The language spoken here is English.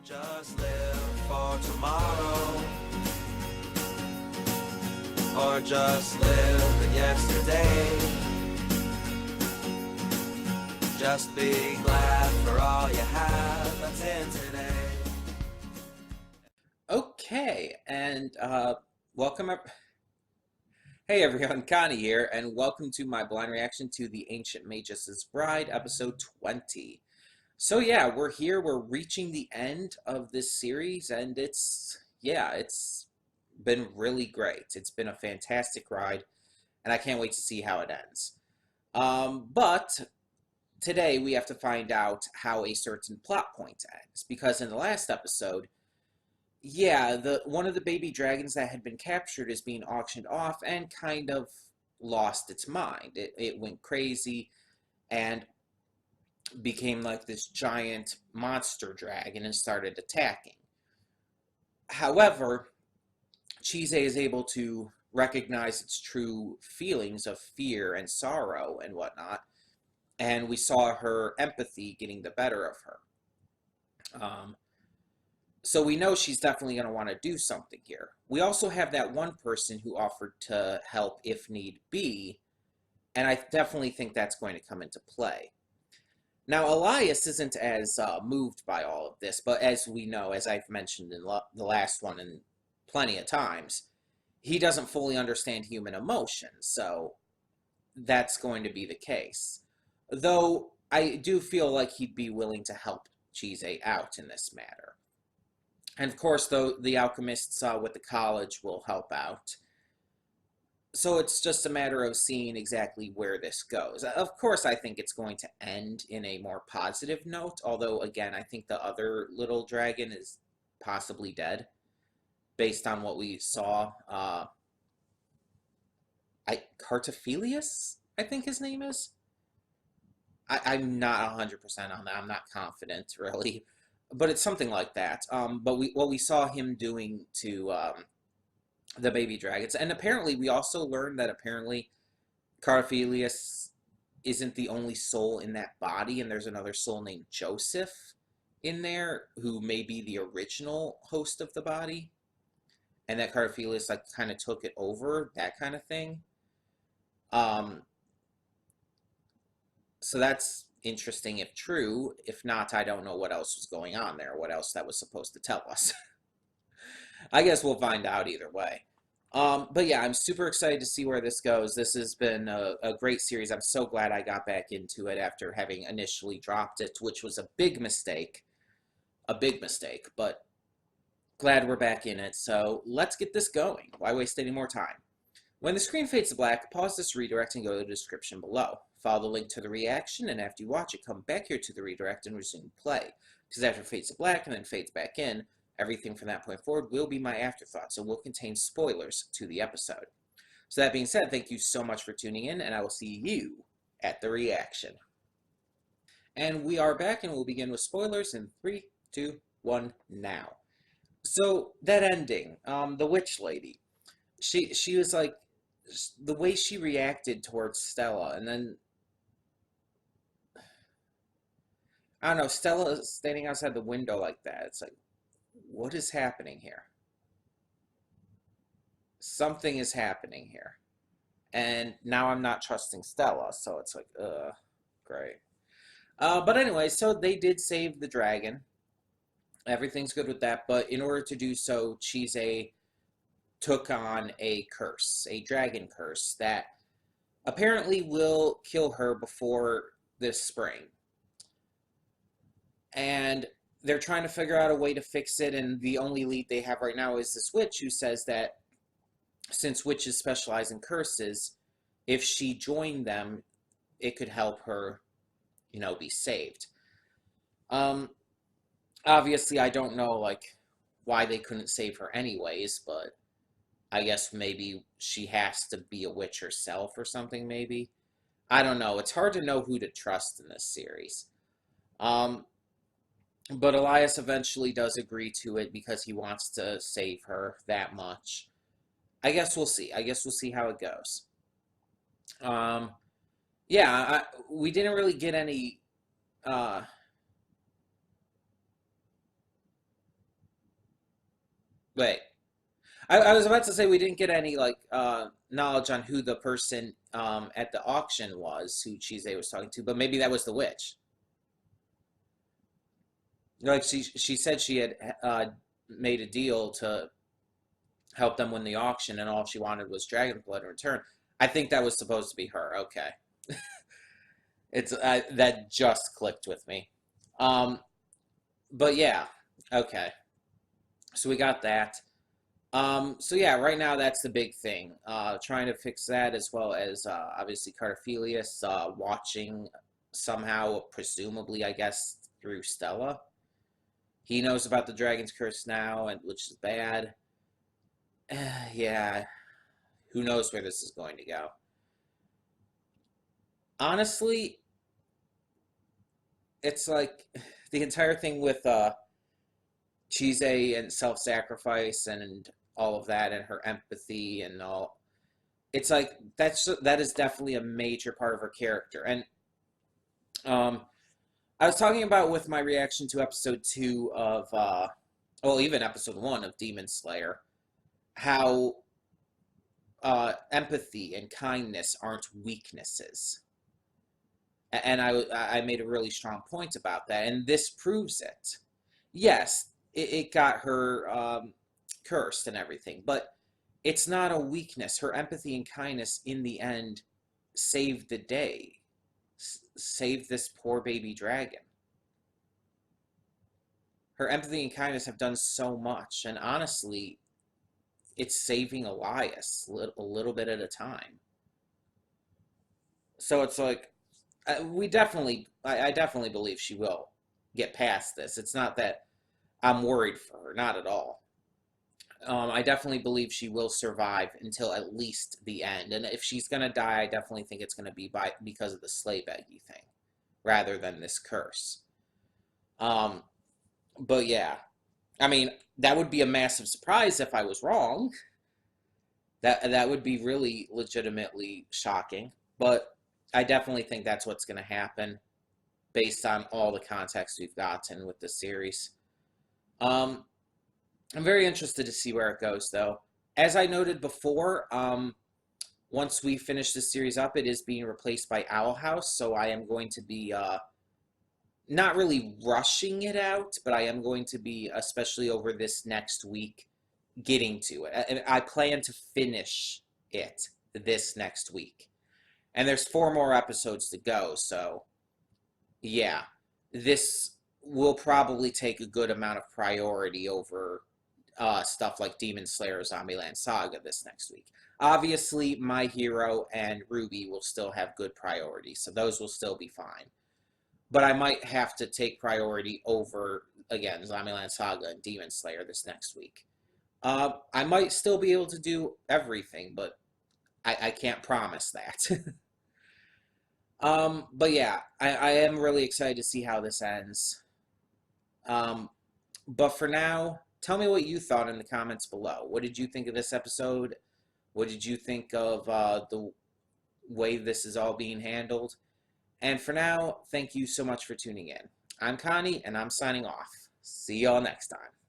Don't just live for tomorrow, or just live in yesterday. Just be glad for all you have that's in today. Okay, and welcome up. Hey everyone, Connie here, and welcome to my blind reaction to The Ancient Magus' Bride, episode 20. So yeah, we're here, we're reaching the end of this series, and it's been really great. It's been a fantastic ride, and I can't wait to see how it ends. But today we have to find out how a certain plot point ends, because in the last episode, one of the baby dragons that had been captured is being auctioned off and kind of lost its mind. It went crazy and became like this giant monster dragon and started attacking. However, Chise is able to recognize its true feelings of fear and sorrow and whatnot, and we saw her empathy getting the better of her. So we know she's definitely going to want to do something here. We also have that one person who offered to help if need be, and I definitely think that's going to come into play. Now, Elias isn't as moved by all of this, but as we know, as I've mentioned in the last one and plenty of times, he doesn't fully understand human emotions, so that's going to be the case. Though I do feel like he'd be willing to help Chise out in this matter. And of course, though, the alchemists with the college will help out. So it's just a matter of seeing exactly where this goes. Of course, I think it's going to end in a more positive note, although, again, I think the other little dragon is possibly dead, based on what we saw. Cartophilius, I think his name is? I'm not 100% on that. I'm not confident, really. But it's something like that. But we saw him doing to the baby dragons, and apparently we also learned that apparently Carphelius isn't the only soul in that body, and there's another soul named Joseph in there who may be the original host of the body, and that Carphelius like kind of took it over, that kind of thing. So that's interesting if true. If not, I don't know what else was going on there, what else that was supposed to tell us. I guess we'll find out either way. But yeah, I'm super excited to see where this goes. This has been a great series. I'm so glad I got back into it after having initially dropped it, which was a big mistake. A big mistake, but glad we're back in it. So let's get this going. Why waste any more time? When the screen fades to black, pause this redirect and go to the description below. Follow the link to the reaction, and after you watch it, come back here to the redirect and resume play. Because after it fades to black and then fades back in, everything from that point forward will be my afterthoughts and will contain spoilers to the episode. So that being said, thank you so much for tuning in, and I will see you at the reaction. And we are back, and we'll begin with spoilers in 3, 2, 1, now. So that ending, the witch lady, she was like, the way she reacted towards Stella, and then I don't know, Stella standing outside the window like that. It's like, what is happening here? Something is happening here. And now I'm not trusting Stella, so it's like, great. But anyway, so they did save the dragon. Everything's good with that, but in order to do so, Chise took on a curse, a dragon curse, that apparently will kill her before this spring. And they're trying to figure out a way to fix it, and the only lead they have right now is this witch who says that since witches specialize in curses, if she joined them, it could help her, be saved. Obviously, I don't know, like, why they couldn't save her anyways, but I guess maybe she has to be a witch herself or something, maybe. I don't know. It's hard to know who to trust in this series. But Elias eventually does agree to it because he wants to save her that much. I guess we'll see. I guess we'll see how it goes. We didn't really get any Wait, I was about to say we didn't get any like knowledge on who the person at the auction was who Chise was talking to, but maybe that was the witch. Like she said she had made a deal to help them win the auction, and all she wanted was dragon blood in return. I think that was supposed to be her. Okay, it's that just clicked with me. Um, but yeah, okay. So we got that. So yeah, right now that's the big thing. Trying to fix that as well as obviously Cardophilius watching somehow, presumably, I guess, through Stella. He knows about the Dragon's Curse now, and which is bad. Yeah, who knows where this is going to go. Honestly, it's like the entire thing with Chise and self-sacrifice and all of that and her empathy and all. It's like that is definitely a major part of her character. And I was talking about with my reaction to episode 2 of well, even episode 1 of Demon Slayer, how empathy and kindness aren't weaknesses. And I made a really strong point about that, and this proves it. Yes, it got her cursed and everything, but it's not a weakness. Her empathy and kindness in the end saved the day, saved this poor baby dragon. Her empathy and kindness have done so much, and honestly, it's saving Elias a little bit at a time. So it's like, I definitely believe she will get past this. It's not that I'm worried for her, not at all. I definitely believe she will survive until at least the end. And if she's gonna die, I definitely think it's gonna be because of the slave eggy thing, rather than this curse. But yeah, I mean that would be a massive surprise if I was wrong. That would be really legitimately shocking. But I definitely think that's what's gonna happen, based on all the context we've gotten with the series. I'm very interested to see where it goes, though. As I noted before, once we finish this series up, it is being replaced by Owl House, so I am going to be not really rushing it out, but I am going to be, especially over this next week, getting to it. And I plan to finish it this next week. And there's 4 more episodes to go, so yeah, this will probably take a good amount of priority over stuff like Demon Slayer, Zombieland Saga this next week. Obviously, My Hero and Ruby will still have good priority, so those will still be fine. But I might have to take priority over, again, Zombieland Saga and Demon Slayer this next week. I might still be able to do everything, but I can't promise that. But yeah, I am really excited to see how this ends. But for now, tell me what you thought in the comments below. What did you think of this episode? What did you think of the way this is all being handled? And for now, thank you so much for tuning in. I'm Connie, and I'm signing off. See y'all next time.